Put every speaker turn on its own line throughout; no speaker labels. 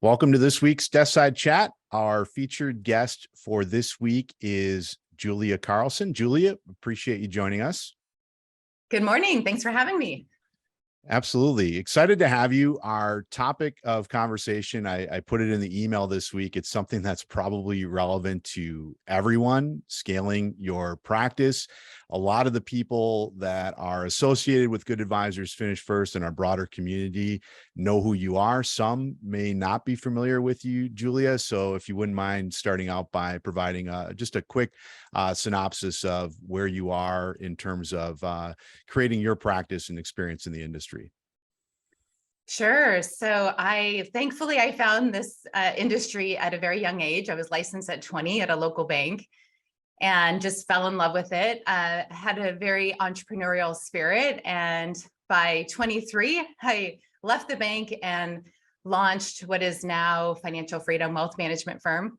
Welcome to this week's Desk Side Chat. Our featured guest for this week is Julia Carlson. Julia, appreciate you joining us.
Good morning. Thanks for having me.
Absolutely. Excited to have you. Our topic of conversation, I put it in the email this week. It's something that's probably relevant to everyone, scaling your practice. A lot of the people that are associated with Good Advisors Finish First in our broader community know who you are. Some may not be familiar with you, Julia. So if you wouldn't mind starting out by providing just a quick synopsis of where you are in terms of creating your practice and experience in the industry.
Sure. So thankfully I found this industry at a very young age. I was licensed at 20 at a local bank and just fell in love with it. Had a very entrepreneurial spirit. And by 23, I left the bank and launched what is now Financial Freedom Wealth Management Firm.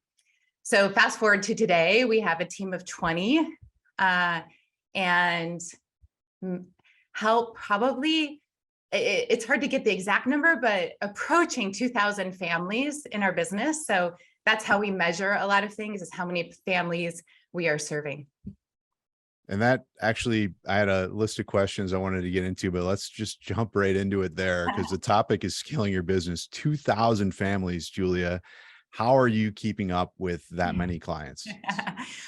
So fast forward to today, we have a team of 20 and help probably, it's hard to get the exact number, but approaching 2,000 families in our business. So that's how we measure a lot of things, is how many families we are serving.
And that actually, I had a list of questions I wanted to get into, but let's just jump right into it there, because the topic is scaling your business. 2,000 families, Julia. How are you keeping up with that many clients?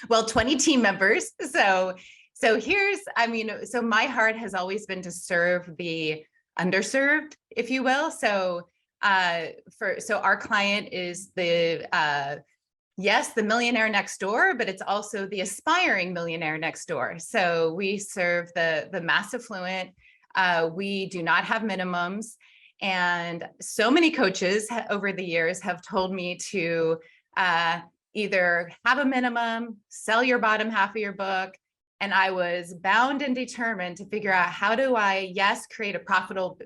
Well, 20 team members. So my heart has always been to serve the underserved, if you will. So our client is the millionaire next door, but it's also the aspiring millionaire next door. So we serve the mass affluent. We do not have minimums. And so many coaches over the years have told me to either have a minimum, sell your bottom half of your book. And I was bound and determined to figure out, how do I, yes, create a profitable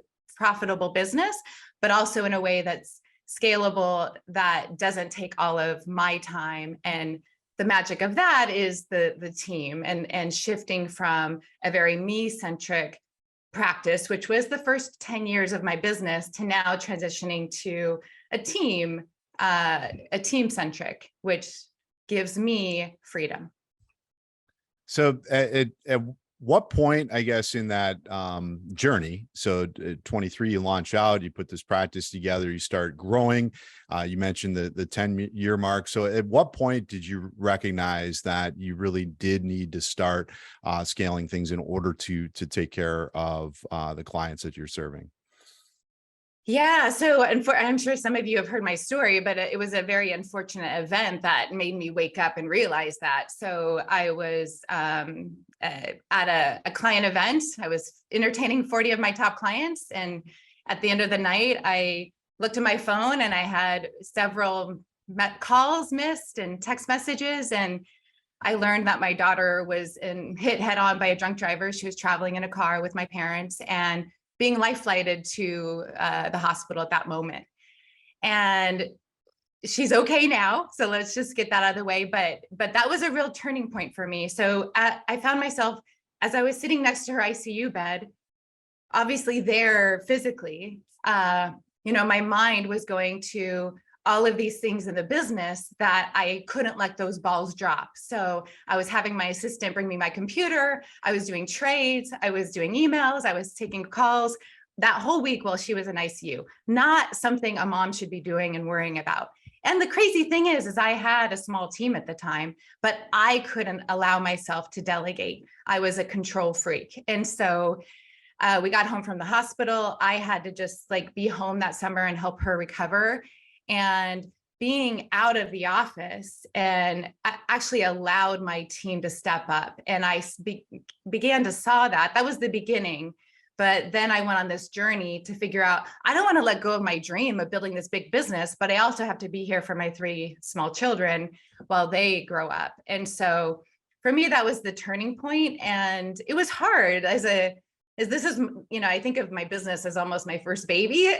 business, but also in a way that's scalable, that doesn't take all of my time. And the magic of that is the team and shifting from a very me-centric practice, which was the first 10 years of my business, to now transitioning to a team-centric, which gives me freedom.
So at what point, I guess, in that journey, so at 23, you launch out, you put this practice together, you start growing, you mentioned the 10-year mark. So at what point did you recognize that you really did need to start scaling things in order to take care of the clients that you're serving?
Yeah, so I'm sure some of you have heard my story, but it was a very unfortunate event that made me wake up and realize that. So I was at a client event. I was entertaining 40 of my top clients. And at the end of the night, I looked at my phone and I had several calls missed and text messages. And I learned that my daughter was hit head on by a drunk driver. She was traveling in a car with my parents and being life flighted to the hospital at that moment. And she's okay now. So let's just get that out of the way. But that was a real turning point for me. So I found myself, as I was sitting next to her ICU bed, obviously there physically, my mind was going to all of these things in the business that I couldn't let those balls drop. So I was having my assistant bring me my computer. I was doing trades. I was doing emails. I was taking calls that whole week while she was in ICU. Not something a mom should be doing and worrying about. And the crazy thing is I had a small team at the time, but I couldn't allow myself to delegate. I was a control freak. And so we got home from the hospital. I had to just be home that summer and help her recover. And being out of the office and actually allowed my team to step up. And I began to saw that was the beginning. But then I went on this journey to figure out, I don't want to let go of my dream of building this big business, but I also have to be here for my 3 small children while they grow up. And so for me, that was the turning point. And it was hard I think of my business as almost my first baby.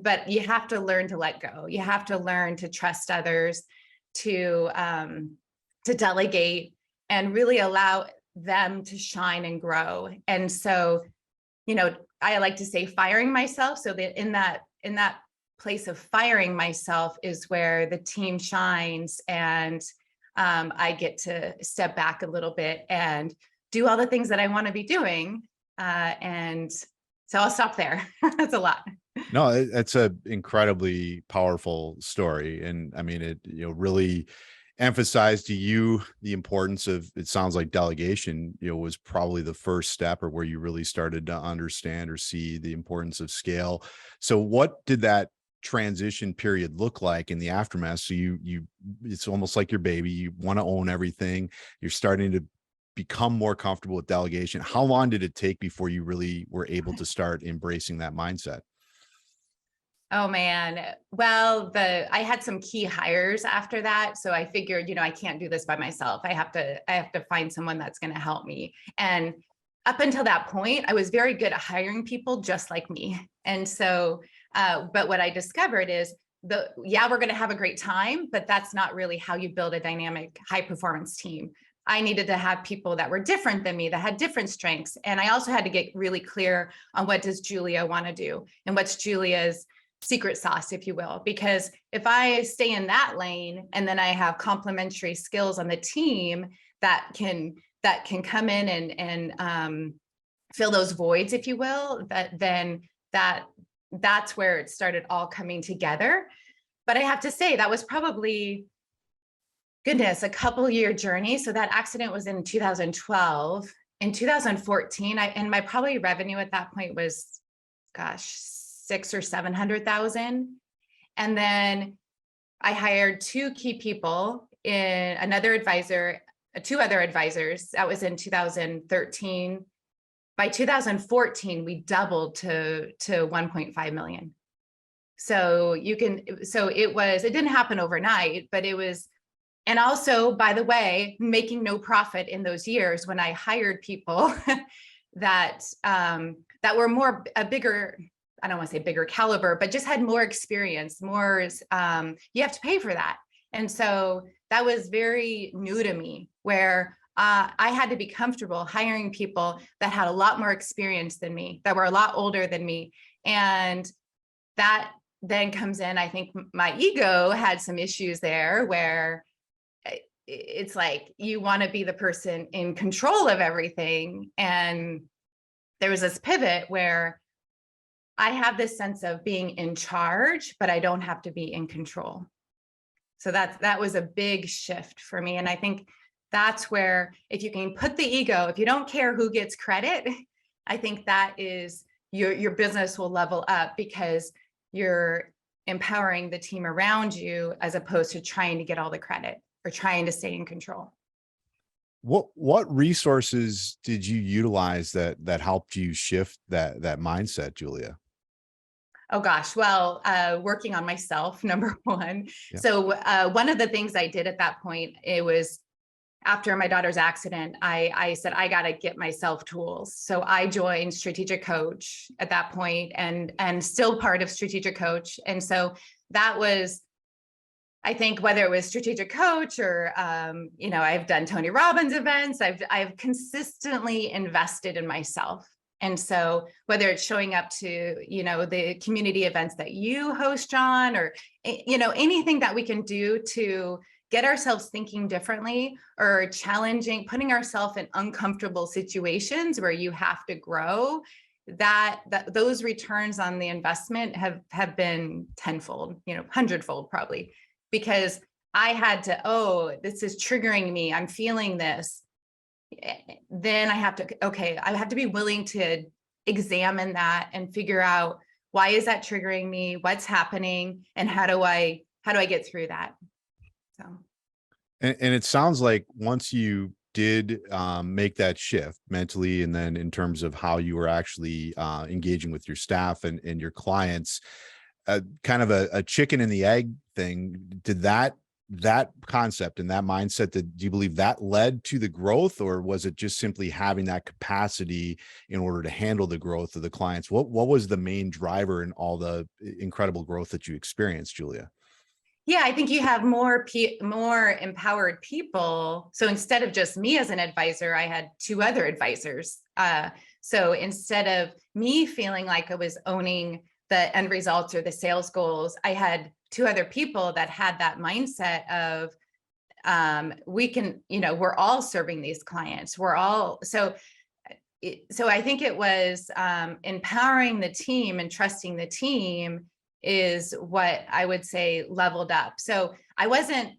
But you have to learn to let go. You have to learn to trust others, to delegate, and really allow them to shine and grow. And so, I like to say firing myself, so that in that place of firing myself is where the team shines, and I get to step back a little bit and do all the things that I want to be doing. And so I'll stop there. That's a lot.
No, it's a incredibly powerful story. And I mean, it, really emphasized to you the importance of, it sounds like delegation, was probably the first step, or where you really started to understand or see the importance of scale. So what did that transition period look like in the aftermath? So it's almost like your baby, you want to own everything. You're starting to become more comfortable with delegation. How long did it take before you really were able to start embracing that mindset?
Oh man. Well, I had some key hires after that. So I figured, I can't do this by myself. I have to find someone that's going to help me. And up until that point, I was very good at hiring people just like me. And so, but what I discovered is we're going to have a great time, but that's not really how you build a dynamic, high performance team. I needed to have people that were different than me, that had different strengths. And I also had to get really clear on what does Julia want to do and what's Julia's secret sauce, if you will, because if I stay in that lane and then I have complementary skills on the team that can come in and fill those voids, if you will, that's where it started all coming together. But I have to say that was probably, goodness, a couple year journey. So that accident was in 2012. In 2014, and my probably revenue at that point was, gosh, 600,000 or 700,000. And then I hired two key people, in another advisor, two other advisors. That was in 2013. By 2014, we doubled to 1.5 million. So it didn't happen overnight, but it was, and also, by the way, making no profit in those years when I hired people that were a bigger, I don't want to say bigger caliber, but just had more experience, more, you have to pay for that. And so that was very new to me, where I had to be comfortable hiring people that had a lot more experience than me, that were a lot older than me. And that then comes in, I think my ego had some issues there, where it's like, you want to be the person in control of everything. And there was this pivot where I have this sense of being in charge, but I don't have to be in control. So that was a big shift for me. And I think that's where, if you can put the ego, if you don't care who gets credit, I think that is your business will level up, because you're empowering the team around you as opposed to trying to get all the credit or trying to stay in control.
What resources did you utilize that helped you shift that mindset, Julia?
Oh gosh, well, working on myself, number one.
Yeah.
So one of the things I did at that point, it was after my daughter's accident, I said, I got to get myself tools. So I joined Strategic Coach at that point, and still part of Strategic Coach. And so that was, I think, whether it was Strategic Coach or, I've done Tony Robbins events, I've consistently invested in myself. And so whether it's showing up to, the community events that you host, John, or, anything that we can do to get ourselves thinking differently, or challenging, putting ourselves in uncomfortable situations where you have to grow, that those returns on the investment have been tenfold, hundredfold probably, because I had to, this is triggering me, I'm feeling this. Then I have to be willing to examine that and figure out, why is that triggering me? What's happening? And how do I get through that? So.
And it sounds like once you did make that shift mentally, and then in terms of how you were actually engaging with your staff and your clients, kind of a chicken and the egg thing, did that concept and that mindset, do you believe that led to the growth, or was it just simply having that capacity in order to handle the growth of the clients? What was the main driver in all the incredible growth that you experienced, Julia?
Yeah, I think you have more empowered people. So instead of just me as an advisor, I had two other advisors. So instead of me feeling like I was owning the end results or the sales goals. I had two other people that had that mindset of, we can, we're all serving these clients. We're all, so I think it was empowering the team and trusting the team is what I would say leveled up. So I wasn't,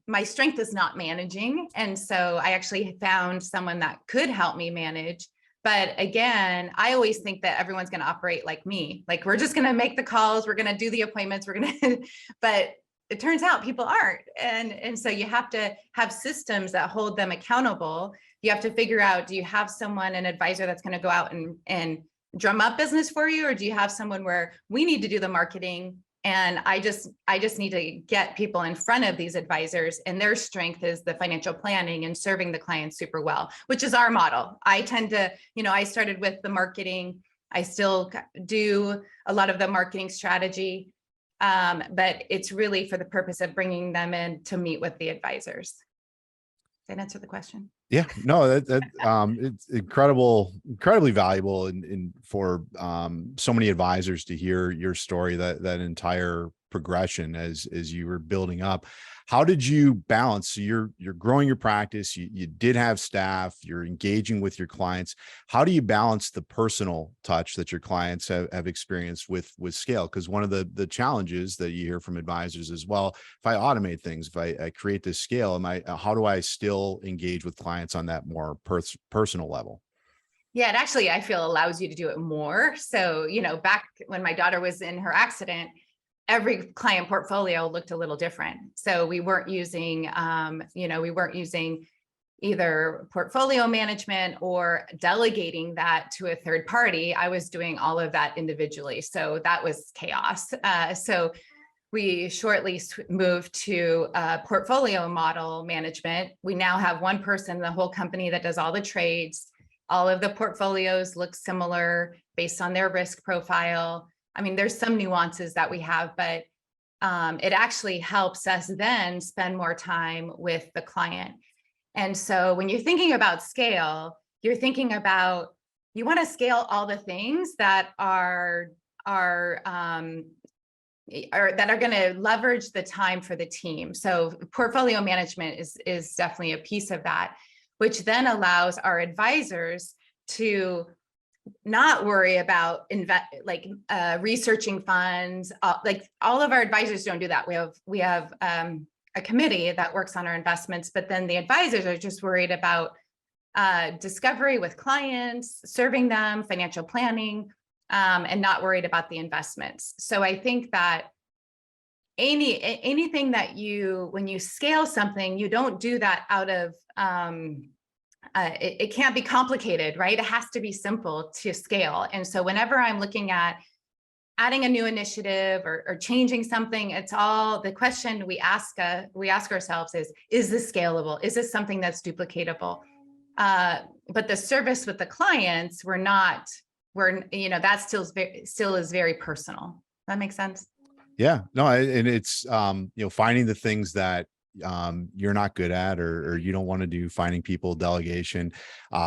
my strength is not managing. And so I actually found someone that could help me manage. But again, I always think that everyone's going to operate like me. Like, we're just going to make the calls, we're going to do the appointments, we're going to, but it turns out people aren't. And so you have to have systems that hold them accountable. You have to figure out, do you have someone, an advisor that's going to go out and drum up business for you? Or do you have someone where we need to do the marketing? And I just need to get people in front of these advisors, and their strength is the financial planning and serving the clients super well, which is our model. I tend to, I started with the marketing. I still do a lot of the marketing strategy, but it's really for the purpose of bringing them in to meet with the advisors. Did I answer the question?
Yeah, no, it's incredibly valuable and for so many advisors to hear your story, that entire progression as you were building up. How did you balance? So you're growing your practice, you did have staff, you're engaging with your clients. How do you balance the personal touch that your clients have experienced with scale? Because one of the challenges that you hear from advisors is, well, if I automate things, if I create this scale, how do I still engage with clients on that more personal level?
Yeah, it actually, I feel, allows you to do it more. So, back when my daughter was in her accident, every client portfolio looked a little different. So we weren't using, either portfolio management or delegating that to a third party. I was doing all of that individually. So that was chaos. So we shortly moved to portfolio model management. We now have one person in the whole company that does all the trades. All of the portfolios look similar based on their risk profile. I mean, there's some nuances that we have, but it actually helps us then spend more time with the client. And so when you're thinking about scale, you're thinking about, you want to scale all the things that are going to leverage the time for the team. So portfolio management is definitely a piece of that, which then allows our advisors to not worry about researching funds. Like, all of our advisors don't do that. We have a committee that works on our investments, but then the advisors are just worried about discovery with clients, serving them, financial planning, and not worried about the investments. So I think that anything that when you scale something, you don't do that out of it can't be complicated, right? It has to be simple to scale. And so whenever I'm looking at adding a new initiative or changing something, it's all the question we ask ourselves is this scalable? Is this something that's duplicatable? But the service with the clients, that still is very personal. That makes sense?
Yeah, no, and it's finding the things that you're not good at or you don't want to do, finding people, delegation,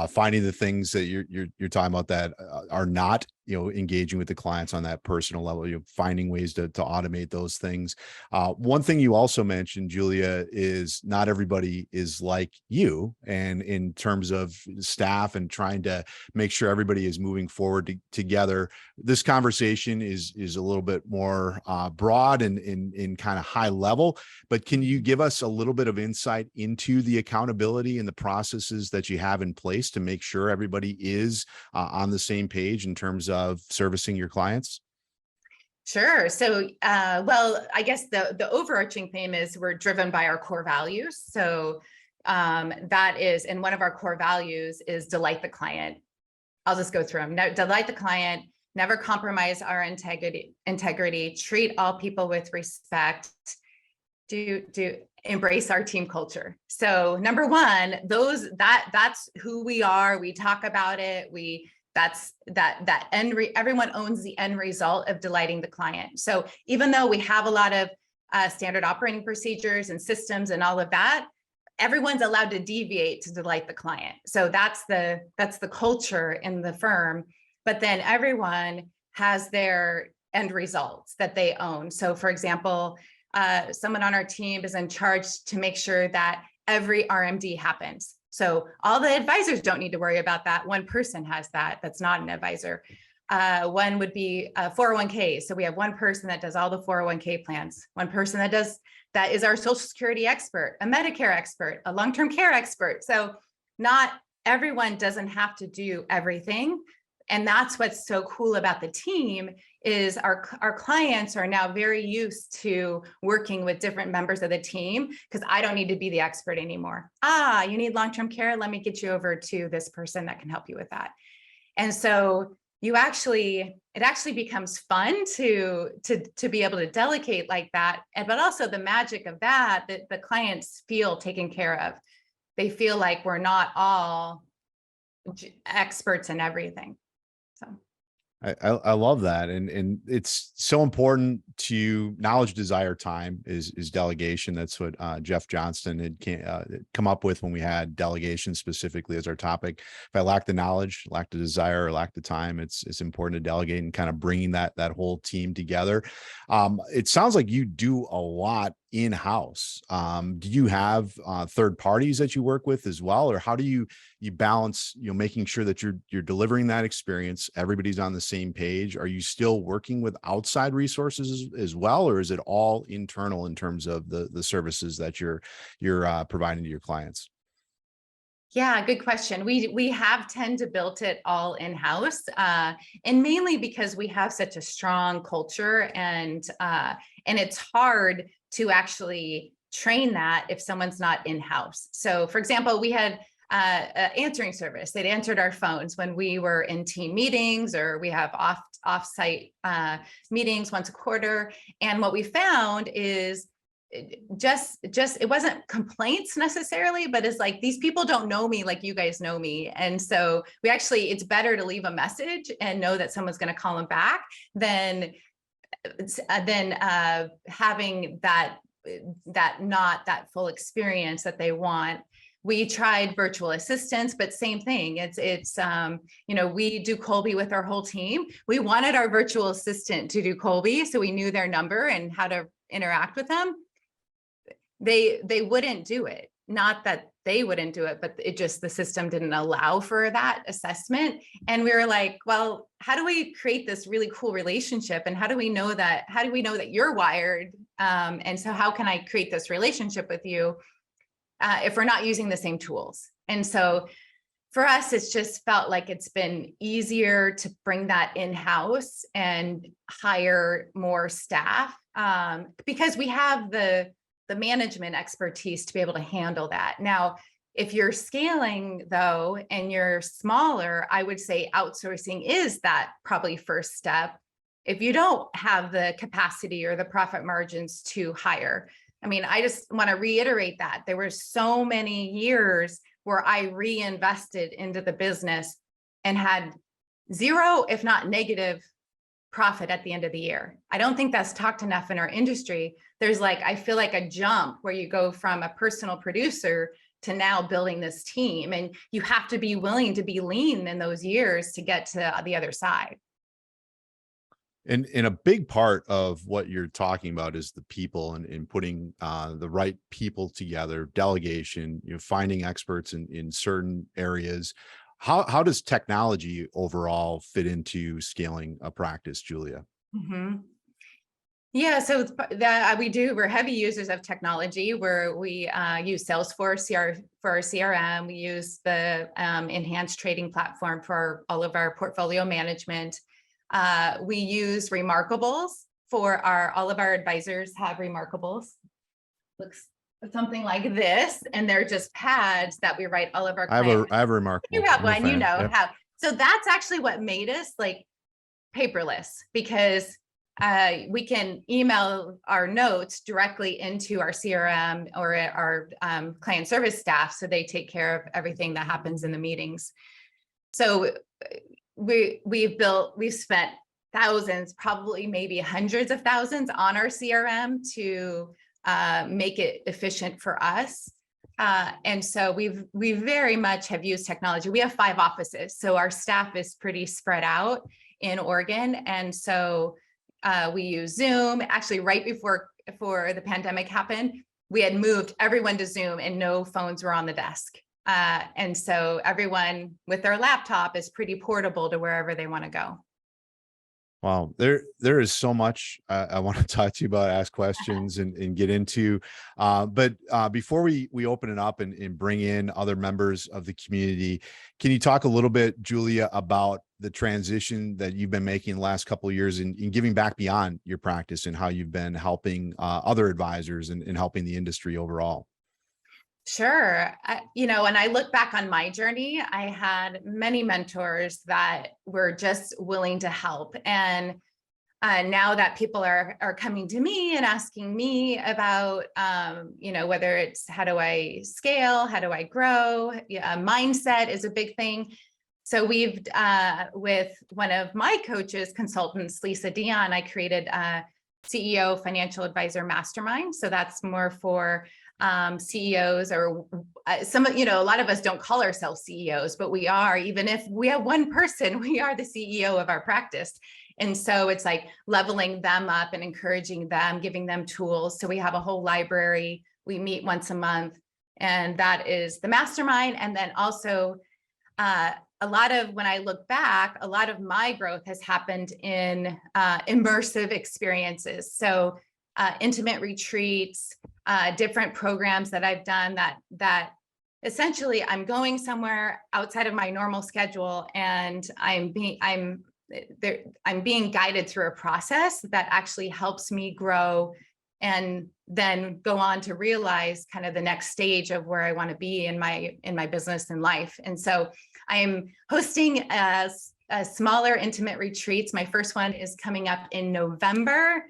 finding the things that you're talking about that are not engaging with the clients on that personal level, finding ways to automate those things. One thing you also mentioned, Julia, is not everybody is like you, and in terms of staff and trying to make sure everybody is moving forward together. This conversation is a little bit more broad and in kind of high level, but can you give us a little bit of insight into the accountability and the processes that you have in place to make sure everybody is on the same page in terms of servicing your clients?
Sure. So, well, I guess the overarching theme is we're driven by our core values. So that is, and one of our core values is delight the client. I'll just go through them. No, delight the client, never compromise our integrity, treat all people with respect, do embrace our team culture. So number one, that's who we are. We talk about it. Everyone owns the end result of delighting the client. So even though we have a lot of standard operating procedures and systems and all of that, everyone's allowed to deviate to delight the client. So that's the culture in the firm. But then everyone has their end results that they own. So for example, someone on our team is in charge to make sure that every RMD happens. So all the advisors don't need to worry about that. One person has that, that's not an advisor. One would be 401k. So we have one person that does all the 401k plans, one person that is our Social Security expert, a Medicare expert, a long-term care expert. So not everyone doesn't have to do everything. And that's what's so cool about the team is our clients are now very used to working with different members of the team because I don't need to be the expert anymore. You need long-term care? Let me get you over to this person that can help you with that. And so it actually becomes fun to be able to delegate like that. But also the magic of that the clients feel taken care of. They feel like we're not all experts in everything. So
I love that. And it's so important to knowledge, desire, time is delegation. That's what Jeff Johnston had come up with when we had delegation specifically as our topic. If I lack the knowledge, lack the desire, or lack the time, it's important to delegate and kind of bringing that whole team together. It sounds like you do a lot in-house. Do you have third parties that you work with as well, or how do you balance, making sure that you're delivering that experience, everybody's on the same page? Are you still working with outside resources as well, or is it all internal in terms of the services that you're providing to your clients?
yeah, good question. We have tend to build it all in-house, and mainly because we have such a strong culture, and it's hard to actually train that if someone's not in-house. So for example, we had an answering service. They'd answered our phones when we were in team meetings, or we have off-site meetings once a quarter. And what we found is just it wasn't complaints necessarily, but it's like, these people don't know me like you guys know me. And so it's better to leave a message and know that someone's going to call them back than having that not that full experience that they want. We tried virtual assistants, but same thing. It's we do Kolbe with our whole team. We wanted our virtual assistant to do Kolbe, so we knew their number and how to interact with them. They wouldn't do it. Not that they wouldn't do it, but the system didn't allow for that assessment. And we were like, well, how do we create this really cool relationship? And how do we know that you're wired? And so how can I create this relationship with you if we're not using the same tools? And so for us, it's just felt like it's been easier to bring that in-house and hire more staff because we have the management expertise to be able to handle that. Now, if you're scaling though, and you're smaller, I would say outsourcing is that probably first step. If you don't have the capacity or the profit margins to hire. I mean, I just want to reiterate that there were so many years where I reinvested into the business and had zero, if not negative, profit at the end of the year. I don't think that's talked enough in our industry. There's I feel like a jump where you go from a personal producer to now building this team, and you have to be willing to be lean in those years to get to the other side.
And a big part of what you're talking about is the people and putting the right people together, delegation, finding experts in certain areas. How does technology overall fit into scaling a practice, Julia?
Mm-hmm. Yeah, so we're heavy users of technology where we use Salesforce for our CRM. We use the enhanced trading platform for all of our portfolio management. We use Remarkables for all of our advisors have Remarkables. Looks something like this, and they're just pads that we write all of our clients.
I have a Remarkable.
You have one, you know
Yep.
how. So that's actually what made us paperless, because we can email our notes directly into our CRM or our client service staff, so they take care of everything that happens in the meetings. So we've spent thousands, probably maybe hundreds of thousands on our CRM to make it efficient for us. And so we very much have used technology. We have 5 offices, so our staff is pretty spread out. in Oregon. And so we use Zoom. Actually, right before the pandemic happened, we had moved everyone to Zoom and no phones were on the desk. And so everyone with their laptop is pretty portable to wherever they want to go.
Wow, there is so much I want to talk to you about, ask questions and get into. But before we open it up and bring in other members of the community, can you talk a little bit, Julia, about the transition that you've been making the last couple of years in giving back beyond your practice and how you've been helping other advisors and helping the industry overall?
Sure. When I look back on my journey, I had many mentors that were just willing to help. And now that people are coming to me and asking me about, whether it's how do I scale, how do I grow, mindset is a big thing. So we've, with one of my coaches, consultants, Lisa Dion, I created a CEO Financial Advisor Mastermind. So that's more for CEOs or a lot of us don't call ourselves CEOs, but we are. Even if we have one person, we are the CEO of our practice. And so it's like leveling them up and encouraging them, giving them tools. So we have a whole library. We meet once a month, and that is the mastermind. And then also when I look back, a lot of my growth has happened in immersive experiences. So intimate retreats, different programs that I've done that essentially I'm going somewhere outside of my normal schedule, and I'm being guided through a process that actually helps me grow and then go on to realize kind of the next stage of where I want to be in my business and life. And so I am hosting a smaller intimate retreats. My first one is coming up in November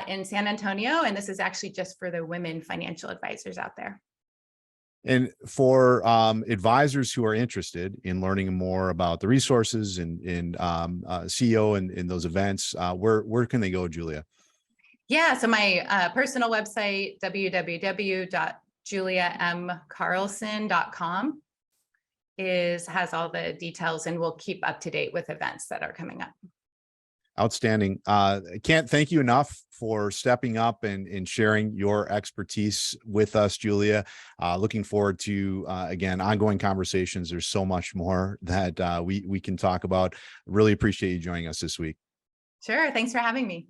in San Antonio. And this is actually just for the women financial advisors out there.
And for advisors who are interested in learning more about the resources and CEO and those events, where can they go, Julia?
Yeah, so my personal website, www.juliamcarlson.com, has all the details, and we'll keep up to date with events that are coming up.
Outstanding. I can't thank you enough for stepping up and sharing your expertise with us, Julia. Looking forward to, again, ongoing conversations. There's so much more that we can talk about. Really appreciate you joining us this week.
Sure. Thanks for having me.